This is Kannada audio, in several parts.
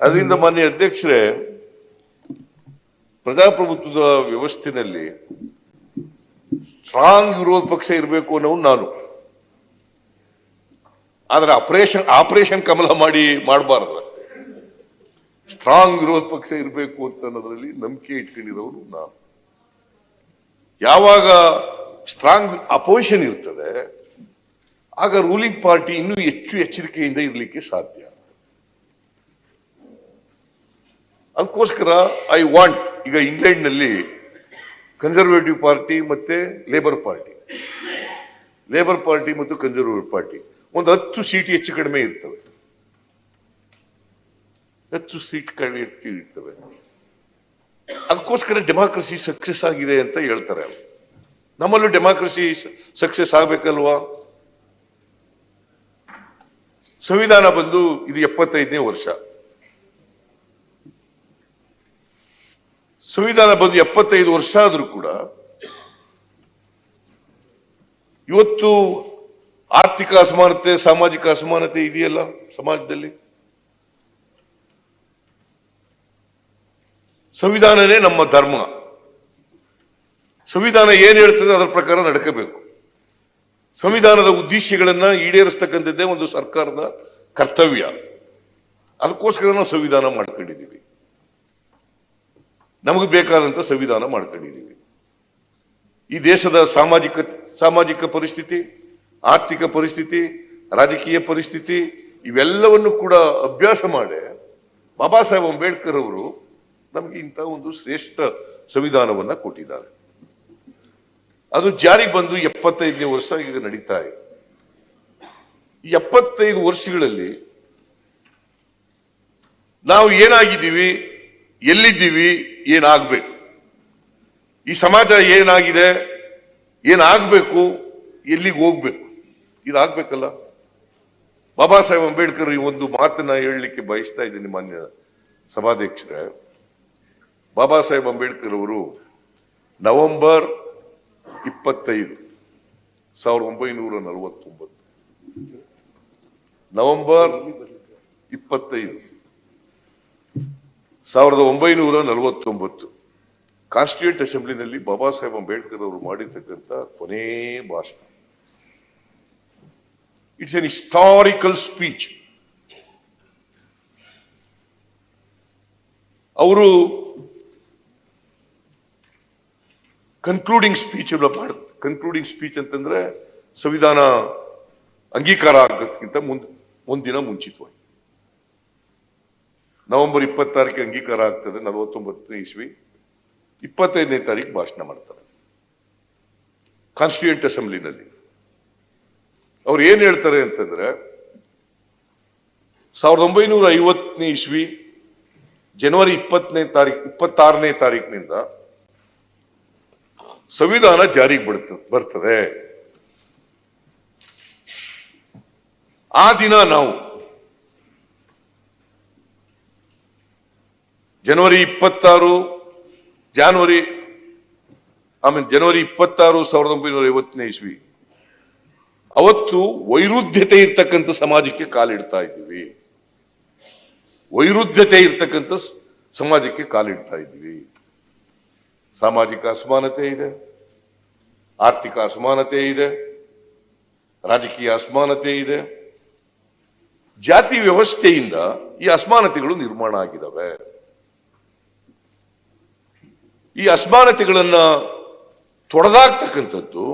ಅದರಿಂದ ಮಾನ್ಯ ಅಧ್ಯಕ್ಷರೇ, ಪ್ರಜಾಪ್ರಭುತ್ವದ ವ್ಯವಸ್ಥೆಯಲ್ಲಿ ಸ್ಟ್ರಾಂಗ್ ವಿರೋಧ ಪಕ್ಷ ಇರಬೇಕು ಅನ್ನೋದು ನಾನು. ಆದ್ರೆ ಆಪರೇಷನ್ ಕಮಲ ಮಾಡಬಾರ್ದು. ಸ್ಟ್ರಾಂಗ್ ವಿರೋಧ ಪಕ್ಷ ಇರಬೇಕು ಅಂತ ಅನ್ನೋದ್ರಲ್ಲಿ ನಂಬಿಕೆ ಇಟ್ಕೊಂಡಿರೋರು ನಾನು. ಯಾವಾಗ ಸ್ಟ್ರಾಂಗ್ ಅಪೋಸಿಷನ್ ಇರ್ತದೆ ಆಗ ರೂಲಿಂಗ್ ಪಾರ್ಟಿ ಇನ್ನೂ ಹೆಚ್ಚು ಎಚ್ಚರಿಕೆಯಿಂದ ಇರಲಿಕ್ಕೆ ಸಾಧ್ಯ. ಅದಕ್ಕೋಸ್ಕರ ಈಗ ಇಂಗ್ಲೆಂಡ್ ನಲ್ಲಿ ಕನ್ಸರ್ವೇಟಿವ್ ಪಾರ್ಟಿ ಮತ್ತೆ ಲೇಬರ್ ಪಾರ್ಟಿ ಮತ್ತು ಕನ್ಸರ್ವೇಟಿವ್ ಪಾರ್ಟಿ ಒಂದು 10 ಸೀಟ್ ಹೆಚ್ಚು ಕಡಿಮೆ ಇರ್ತವೆ. 10 ಸೀಟ್ ಕಡಿಮೆ ಇರ್ತವೆ. ಅದಕ್ಕೋಸ್ಕರ ಡೆಮಾಕ್ರಸಿ ಸಕ್ಸಸ್ ಆಗಿದೆ ಅಂತ ಹೇಳ್ತಾರೆ. ನಮ್ಮಲ್ಲೂ ಡೆಮಾಕ್ರಸಿ ಸಕ್ಸಸ್ ಆಗ್ಬೇಕಲ್ವಾ? ಸಂವಿಧಾನ ಬಂದು ಇದು 75ನೇ ವರ್ಷ. ಸಂವಿಧಾನ ಬಂದು 75 ವರ್ಷ ಆದ್ರೂ ಕೂಡ ಇವತ್ತು ಆರ್ಥಿಕ ಅಸಮಾನತೆ, ಸಾಮಾಜಿಕ ಅಸಮಾನತೆ ಇದೆಯಲ್ಲ ಸಮಾಜದಲ್ಲಿ. ಸಂವಿಧಾನನೇ ನಮ್ಮ ಧರ್ಮ. ಸಂವಿಧಾನ ಏನ್ ಹೇಳ್ತದೆ ಅದರ ಪ್ರಕಾರ ನಡ್ಕೋಬೇಕು. ಸಂವಿಧಾನದ ಉದ್ದೇಶಗಳನ್ನ ಈಡೇರಿಸ್ತಕ್ಕಂಥದ್ದೇ ಒಂದು ಸರ್ಕಾರದ ಕರ್ತವ್ಯ. ಅದಕ್ಕೋಸ್ಕರ ನಾವು ಸಂವಿಧಾನ ಮಾಡ್ಕೊಂಡಿದ್ದೀವಿ. ನಮಗೆ ಬೇಕಾದಂತ ಸಂವಿಧಾನ ಮಾಡ್ಕೊಂಡಿದ್ದೀವಿ. ಈ ದೇಶದ ಸಾಮಾಜಿಕ ಪರಿಸ್ಥಿತಿ, ಆರ್ಥಿಕ ಪರಿಸ್ಥಿತಿ, ರಾಜಕೀಯ ಪರಿಸ್ಥಿತಿ ಇವೆಲ್ಲವನ್ನು ಕೂಡ ಅಭ್ಯಾಸ ಮಾಡಿ ಬಾಬಾ ಸಾಹೇಬ್ ಅಂಬೇಡ್ಕರ್ ಅವರು ನಮಗೆ ಇಂಥ ಒಂದು ಶ್ರೇಷ್ಠ ಸಂವಿಧಾನವನ್ನ ಕೊಟ್ಟಿದ್ದಾರೆ. ಅದು ಜಾರಿಗೆ ಬಂದು 75ನೇ ವರ್ಷ ಈಗ ನಡೀತಾ ಇದೆ. ಈ 75 ವರ್ಷಗಳಲ್ಲಿ ನಾವು ಏನಾಗಿದ್ದೀವಿ, ಎಲ್ಲಿದ್ದೀವಿ, ಏನಾಗಬೇಕು, ಈ ಸಮಾಜ ಏನಾಗಿದೆ, ಏನಾಗಬೇಕು, ಎಲ್ಲಿಗೆ ಹೋಗ್ಬೇಕು, ಇದಾಗಬೇಕಲ್ಲ. ಬಾಬಾ ಸಾಹೇಬ್ ಅಂಬೇಡ್ಕರ್ ಈ ಒಂದು ಮಾತನ್ನ ಹೇಳಲಿಕ್ಕೆ ಬಯಸ್ತಾ ಇದ್ದೀನಿ ಮಾನ್ಯ ಸಭಾಧ್ಯಕ್ಷರೇ. ಬಾಬಾ ಸಾಹೇಬ್ ಅಂಬೇಡ್ಕರ್ ಅವರು ನವೆಂಬರ್ 25, 1949 ನವೆಂಬರ್ 25, 1949 ಕಾನ್ಸ್ಟಿಟ್ಯೂಂಟ್ ಅಸೆಂಬ್ಲಿನಲ್ಲಿ ಬಾಬಾ ಸಾಹೇಬ್ ಅಂಬೇಡ್ಕರ್ ಅವರು ಮಾಡಿರ್ತಕ್ಕಂಥ ಕೊನೆ ಭಾಷಣ. It's an historical speech. ಅವರು ಕನ್ಕ್ಲೂಡಿಂಗ್ ಸ್ಪೀಚ್ ಅಂತಂದ್ರೆ ಸಂವಿಧಾನ ಅಂಗೀಕಾರ ಆಗೋದಕ್ಕಿಂತ ಒಂದಿನ ಮುಂಚಿತವಾಗಿ ನವೆಂಬರ್ 26 ಅಂಗೀಕಾರ ಆಗ್ತದೆ 49ನೇ ಇಸ್ವಿ. 25ನೇ ತಾರೀಕು ಭಾಷಣ ಮಾಡ್ತಾರೆ ಕಾನ್ಸ್ಟಿಟ್ಯೂಂಟ್ ಅಸೆಂಬ್ಲಿನಲ್ಲಿ. ಅವ್ರು ಏನ್ ಹೇಳ್ತಾರೆ ಅಂತಂದ್ರೆ 1950ನೇ ಇಸ್ವಿ ಜನವರಿ 26ನೇ ತಾರೀಕಿನಿಂದ ಸಂವಿಧಾನ ಜಾರಿಗೆ ಬರ್ತದೆ. ಆ ದಿನ ನಾವು ಜನವರಿ 26, 1950ನೇ ಇಸ್ವಿ ಅವತ್ತು ವೈರುಧ್ಯತೆ ಇರ್ತಕ್ಕಂಥ ಸಮಾಜಕ್ಕೆ ಕಾಲಿಡ್ತಾ ಇದ್ದೀವಿ. ಸಾಮಾಜಿಕ ಅಸಮಾನತೆ ಇದೆ, ಆರ್ಥಿಕ ಅಸಮಾನತೆ ಇದೆ, ರಾಜಕೀಯ ಅಸಮಾನತೆ ಇದೆ. ಜಾತಿ ವ್ಯವಸ್ಥೆಯಿಂದ ಈ ಅಸಮಾನತೆಗಳು ನಿರ್ಮಾಣ ಆಗಿದ್ದಾವೆ. ಈ ಅಸಮಾನತೆಗಳನ್ನ ತೊಡೆದಾಕ್ತಕ್ಕಂಥದ್ದು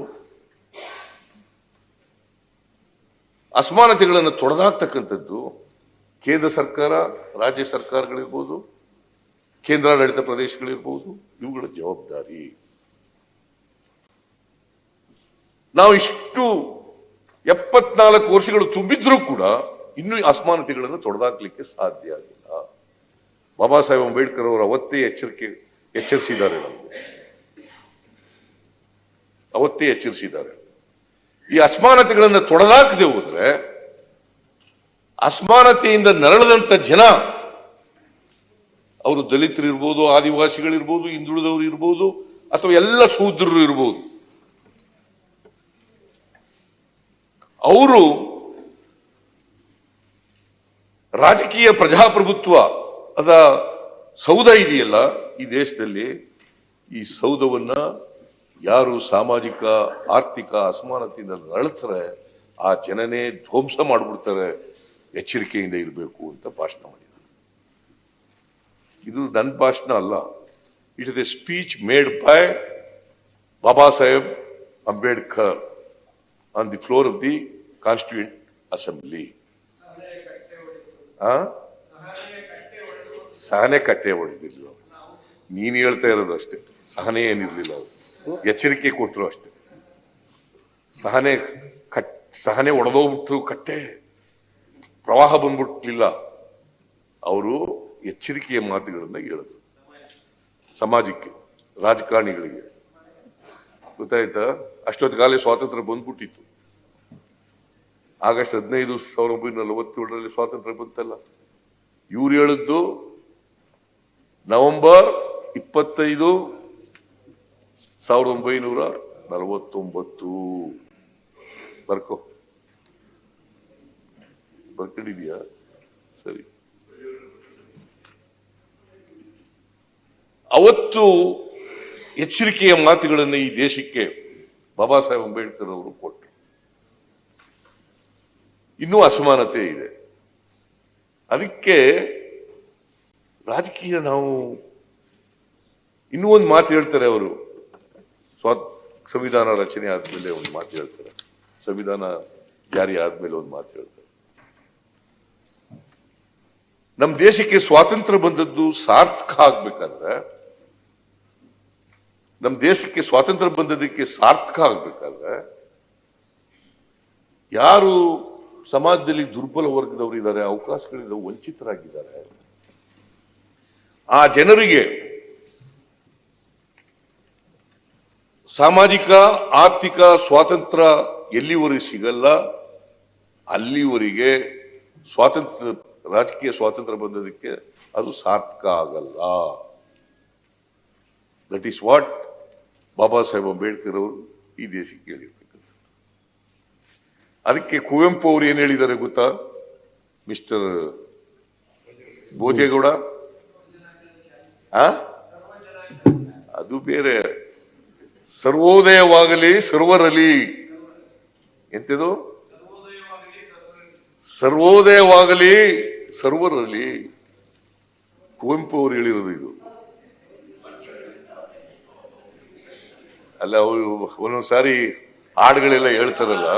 ಕೇಂದ್ರ ಸರ್ಕಾರ, ರಾಜ್ಯ ಸರ್ಕಾರಗಳಿರ್ಬೋದು, ಕೇಂದ್ರಾಡಳಿತ ಪ್ರದೇಶಗಳಿರ್ಬೋದು, ಇವುಗಳ ಜವಾಬ್ದಾರಿ. ನಾವು ಇಷ್ಟು 74 ವರ್ಷಗಳು ತುಂಬಿದ್ರೂ ಕೂಡ ಇನ್ನೂ ಅಸಮಾನತೆಗಳನ್ನು ತೊಡೆದಾಕ್ಲಿಕ್ಕೆ ಸಾಧ್ಯ ಆಗಿಲ್ಲ. ಬಾಬಾ ಸಾಹೇಬ್ ಅಂಬೇಡ್ಕರ್ ಅವರು ಅವತ್ತೇ ಎಚ್ಚರಿಸಿದ್ದಾರೆ. ಈ ಅಸಮಾನತೆಗಳನ್ನು ತೊಡೆದಾಕದೆ ಹೋದ್ರೆ ಅಸಮಾನತೆಯಿಂದ ನರಳದಂತ ಜನ, ಅವರು ದಲಿತರು ಇರ್ಬೋದು, ಆದಿವಾಸಿಗಳಿರ್ಬೋದು, ಹಿಂದುಳಿದವರು ಇರ್ಬೋದು, ಅಥವಾ ಎಲ್ಲ ಶೂದ್ರರು ಇರ್ಬೋದು, ಅವರು ರಾಜಕೀಯ ಪ್ರಜಾಪ್ರಭುತ್ವ ಅದ ಸೌಧ ಇದೆಯಲ್ಲ ಈ ದೇಶದಲ್ಲಿ, ಈ ಸೌಧವನ್ನ ಯಾರು ಸಾಮಾಜಿಕ ಆರ್ಥಿಕ ಅಸಮಾನತೆಯಿಂದ ನರಳ್ತಾರೆ ಆ ಜನನೇ ಧ್ವಂಸ ಮಾಡಿಬಿಡ್ತಾರೆ, ಎಚ್ಚರಿಕೆಯಿಂದ ಇರಬೇಕು ಅಂತ ಭಾಷಣ ಮಾಡಿದ್ದಾರೆ. ಇದು ನನ್ನ ಭಾಷಣ ಅಲ್ಲ, it is a speech made by Baba Saheb Ambedkar on the floor of the constituent assembly. ಸಹನೆ ಕಟ್ಟೆ ಹೊಡೆದಿಲ್ಲ, ನೀನ್ ಹೇಳ್ತಾ ಇರೋದು ಅಷ್ಟೇ. ಸಹನೆ ಏನಿರ್ಲಿಲ್ಲ, ಅವರು ಎಚ್ಚರಿಕೆ ಕೊಟ್ಟರು ಅಷ್ಟೇ. ಸಹನೆ ಒಡೆದೋಗ್ಬಿಟ್ರು, ಕಟ್ಟೆ ಪ್ರವಾಹ ಬಂದ್ಬಿಟ್ಲಿಲ್ಲ. ಅವರು ಎಚ್ಚರಿಕೆಯ ಮಾತುಗಳನ್ನ ಹೇಳಿದ್ರು ಸಮಾಜಕ್ಕೆ, ರಾಜಕಾರಣಿಗಳಿಗೆ. ಗೊತ್ತಾಯ್ತಾ? ಅಷ್ಟೊತ್ತಿಗಾಲೇ ಸ್ವಾತಂತ್ರ್ಯ ಬಂದ್ಬಿಟ್ಟಿತ್ತು. ಆಗಸ್ಟ್ 15, 1947 ಸ್ವಾತಂತ್ರ್ಯ ಬಂತಲ್ಲ. ಇವ್ರು ಹೇಳಿದ್ದು ನವೆಂಬರ್ 25, 1949. ಬರ್ಕೋ, ಬರ್ಕೊಂಡಿದ್ಯಾ? ಸರಿ. ಅವತ್ತು ಎಚ್ಚರಿಕೆಯ ಮಾತುಗಳನ್ನು ಈ ದೇಶಕ್ಕೆ ಬಾಬಾ ಸಾಹೇಬ್ ಅಂಬೇಡ್ಕರ್ ಅವರು ಕೊಟ್ಟರು. ಇನ್ನೂ ಅಸಮಾನತೆ ಇದೆ. ಅದಕ್ಕೆ ರಾಜಕೀಯ ನಾವು ಇನ್ನೂ ಒಂದು ಮಾತು ಹೇಳ್ತಾರೆ ಅವರು. ಸಂವಿಧಾನ ರಚನೆ ಆದ್ಮೇಲೆ ಒಂದು ಮಾತು ಹೇಳ್ತಾರೆ, ಸಂವಿಧಾನ ಜಾರಿ ಆದ್ಮೇಲೆ ಒಂದು ಮಾತು ಹೇಳ್ತಾರೆ. ನಮ್ಮ ದೇಶಕ್ಕೆ ಸ್ವಾತಂತ್ರ್ಯ ಬಂದದ್ದು ಸಾರ್ಥಕ ಆಗ್ಬೇಕಾದ್ರೆ, ನಮ್ಮ ದೇಶಕ್ಕೆ ಸ್ವಾತಂತ್ರ್ಯ ಬಂದದಕ್ಕೆ ಸಾರ್ಥಕ ಆಗ್ಬೇಕಾದ್ರೆ ಯಾರು ಸಮಾಜದಲ್ಲಿ ದುರ್ಬಲ ವರ್ಗದವರು ಇದ್ದಾರೆ, ಅವಕಾಶಗಳಿಂದ ವಂಚಿತರಾಗಿದ್ದಾರೆ, ಆ ಜನರಿಗೆ ಸಾಮಾಜಿಕ ಆರ್ಥಿಕ ಸ್ವಾತಂತ್ರ್ಯ ಎಲ್ಲಿವರೆಗೆ ಸಿಗಲ್ಲ ಅಲ್ಲಿವರೆಗೆ ಸ್ವಾತಂತ್ರ್ಯ, ರಾಜಕೀಯ ಸ್ವಾತಂತ್ರ್ಯ ಬಂದದಕ್ಕೆ ಅದು ಸಾರ್ಥಕ ಆಗಲ್ಲ. ದಟ್ ಈಸ್ ವಾಟ್ ಬಾಬಾ ಸಾಹೇಬ್ ಅಂಬೇಡ್ಕರ್ ಅವರು ಈ ದೇಶಕ್ಕೆ ಹೇಳಿರ್ತಕ್ಕಂಥ. ಅದಕ್ಕೆ ಕುವೆಂಪು ಅವರು ಏನ್ ಹೇಳಿದ್ದಾರೆ ಗೊತ್ತಾ, ಮಿಸ್ಟರ್ ಭೋಜೇಗೌಡ? ಅದು ಬೇರೆ. ಸರ್ವೋದಯವಾಗಲಿ ಸರ್ವರಲಿ. ಎಂತದು? ಸರ್ವೋದಯವಾಗಲಿ ಸರ್ವರಲಿ. ಕುವೆಂಪು ಅವರು ಹೇಳಿರೋದು ಇದು. ಅಲ್ಲ, ಅವರು ಒಂದೊಂದ್ಸಾರಿ ಹಾಡುಗಳೆಲ್ಲ ಹೇಳ್ತಾರಲ್ಲ,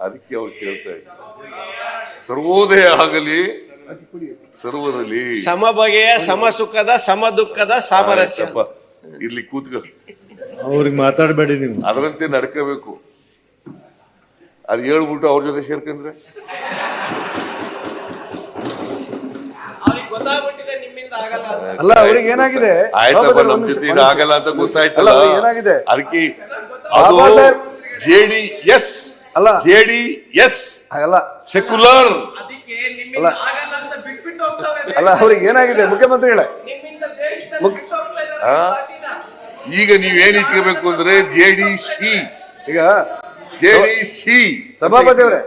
ಅದಕ್ಕೆ ಅವ್ರು ಕೇಳ್ತಾ ಇದ್ದಾರೆ. ಸರ್ವೋದಯ ಆಗಲಿ ಸರ್ವರಲ್ಲಿ, ಸಮ ಬಗೆಯ ಸಮ ಸುಖದ ಸಮ ದುಃಖದ ಸಾಮರಸ್ಯ. ಇರ್ಲಿ, ಕೂತ್ಕ. ಅವ್ರಿಗೆ ಮಾತಾಡಬೇಡಿ ನೀವು, ಅದರಂತೆ ನಡ್ಕೋಬೇಕು. ಅದು ಹೇಳ್ಬಿಟ್ಟು ಅವ್ರ ಜೊತೆ ಸೇರ್ಕಂದ್ರೆ ಅಲ್ಲ, ಅವ್ರಿಗೆ ಏನಾಗಿದೆ? ಆಯ್ತಪ್ಪ, ನಮ್ ಜೊತೆ ಇದು ಆಗಲ್ಲ ಅಂತ ಗೊತ್ತಾಯ್ತಲ್ಲ. ಏನಾಗಿದೆ? ಅದಕ್ಕೆ JDS ಅಲ್ಲ, JDS ಅಲ್ಲ, ಸೆಕ್ಯುಲರ್ ಅಲ್ಲ, ಅವ್ರಿಗೆ ಏನಾಗಿದೆ? ಮುಖ್ಯಮಂತ್ರಿಗಳೇ, ಈಗ ನೀವೇನ್ ಇಟ್ಕೋಬೇಕು ಅಂದ್ರೆ JDC. ಈಗ JDC ಸಭಾಪತಿ ಅವರೇ,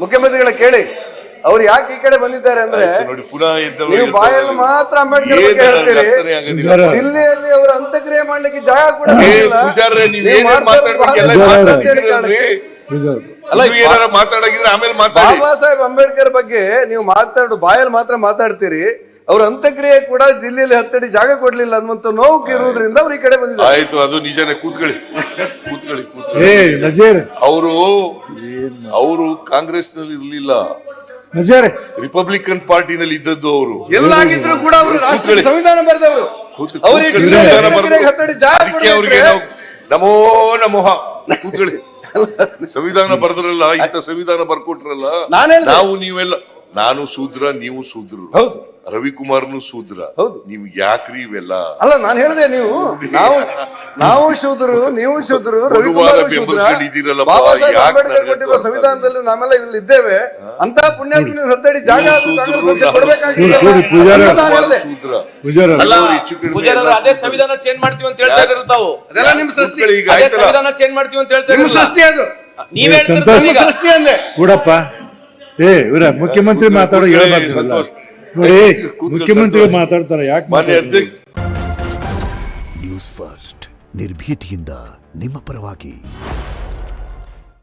ಮುಖ್ಯಮಂತ್ರಿಗಳ ಕೇಳಿ, ಅವ್ರು ಯಾಕೆ ಈ ಕಡೆ ಬಂದಿದ್ದಾರೆ ಅಂದ್ರೆ, ನೋಡಿ, ಪುನಃ ನೀವು ಬಾಯಲ್ಲಿ ಮಾತ್ರ ಅಂಬೇಡ್ಕರ್ ಬಗ್ಗೆ ಹೇಳ್ತೀರಿ, ದಿಲ್ಲಿಯಲ್ಲಿ ಅವರ ಅಂತ್ಯಕ್ರಿಯೆ ಮಾಡ್ಲಿಕ್ಕೆ ಜಾಗ ಕೂಡ ಮಾತಾಡಿದ್ರೆ ಆಮೇಲೆ ಬಾಬಾ ಸಾಹೇಬ್ ಅಂಬೇಡ್ಕರ್ ಬಗ್ಗೆ ನೀವು ಬಾಯಲ್ಲಿ ಮಾತ್ರ ಮಾತಾಡ್ತೀರಿ, ಅವ್ರ ಅಂತ್ಯಕ್ರಿಯೆ ಕೂಡ ದಿಲ್ಲಿಯಲ್ಲಿ 10 ಅಡಿ ಜಾಗ ಕೊಡ್ಲಿಲ್ಲ ಅನ್ನುವಂತ ನೋವು ಇರುವುದರಿಂದ ಅವ್ರು ಈ ಕಡೆ ಬಂದಿದ್ದಾರೆ. ಆಯ್ತು, ಅದು ನಿಜನೇ. ಕೂತ್ಕೊಳ್ಳಿ. ಅವರು ಕಾಂಗ್ರೆಸ್ ನಲ್ಲಿ ಇರ್ಲಿಲ್ಲ, ರಿಪಬ್ಲಿಕನ್ ಪಾರ್ಟಿನಲ್ಲಿ ಇದ್ದದ್ದು. ಅವರು ಎಲ್ಲಾಗಿದ್ರು ಕೂಡ ಅವರು ರಾಷ್ಟ್ರೀಯ ಸಂವಿಧಾನ ಬರೆದವರು. ನಮೋ ನಮೋಹ. ಕೂತ್ಕೊಳ್ಳಿ. ಸಂವಿಧಾನ ಬರೆದ್ರಲ್ಲ, ಇಂಥ ಸಂವಿಧಾನ ಬರ್ಕೊಟ್ರಲ್ಲ. ನಾವು ನೀವೆಲ್ಲ, ನಾನು ಶೂದ್ರ, ನೀವು ಶೂದ್ರರು. ಹೌದು. ರವಿಕುಮಾರ್ನು ಶೂದ್ರ. ಹೌದು. ನಿಮ್ಗೆ ಯಾಕ್ರಿ ಇವೆಲ್ಲ? ಅಲ್ಲ, ನಾನು ಹೇಳಿದೆ, ನಾವು ಶೂದ್ರರು, ನೀವು ಶೂದ್ರರು, ರವಿಕುಮಾರ್ ಶೂದ್ರ. ಬಾಬಾ ಸಾಹೇಬ್ ಅಂಬೇಡ್ಕರ್ ಕೊಟ್ಟಿರುವ ಸಂವಿಧಾನದಲ್ಲಿ ನಾವೆಲ್ಲ ಇಲ್ಲಿ ಇದ್ದೇವೆ ಅಂತ ಪುಣ್ಯಾತ್ಮ 10 ಅಡಿ ಜಾಗ ಕಾಂಗ್ರೆಸ್ ಪಕ್ಷ ಕೊಡಬೇಕಾಗಿತ್ತು. ಅದೇ ಸಂವಿಧಾನ ಚೇಂಜ್ ಮಾಡ್ತೀವಿ ಅಂತ ಹೇಳ್ತಾ ಇದ್ರು ತಾವು. ಅದೆಲ್ಲ ನಿಮ್ ಸೃಷ್ಟಿ. ಅದೇ ಸಂವಿಧಾನ ಚೇಂಜ್ ಮಾಡ್ತೀವಿ ಅಂತ ಹೇಳ್ತಾ ಇದ್ರು. ಸೃಷ್ಟಿ ಅದು. ನೀವೇ ಸೃಷ್ಟಿ ಅಂದೆ ಕೂಡಪ್ಪ. ಇವರ ಮುಖ್ಯಮಂತ್ರಿ ಮಾತಾಡೋ ಹೇಳ್ಬಾರ್ದು. ನೋಡಿ ಕೂತ್ಕೊಳ್ಳಿ ಮುಖ್ಯಮಂತ್ರಿಗಳು ಸಂತೋಷ್. ಮಾತಾಡ್ತಾರೆ ಯಾಕೆ ಮಾನ್ಯ ಅಧ್ಯಕ್ಷ ನ್ಯೂಸ್ ಫಸ್ಟ್ ನಿರ್ಭೀತಿಯಿಂದ ನಿಮ್ಮ ಪರವಾಗಿ.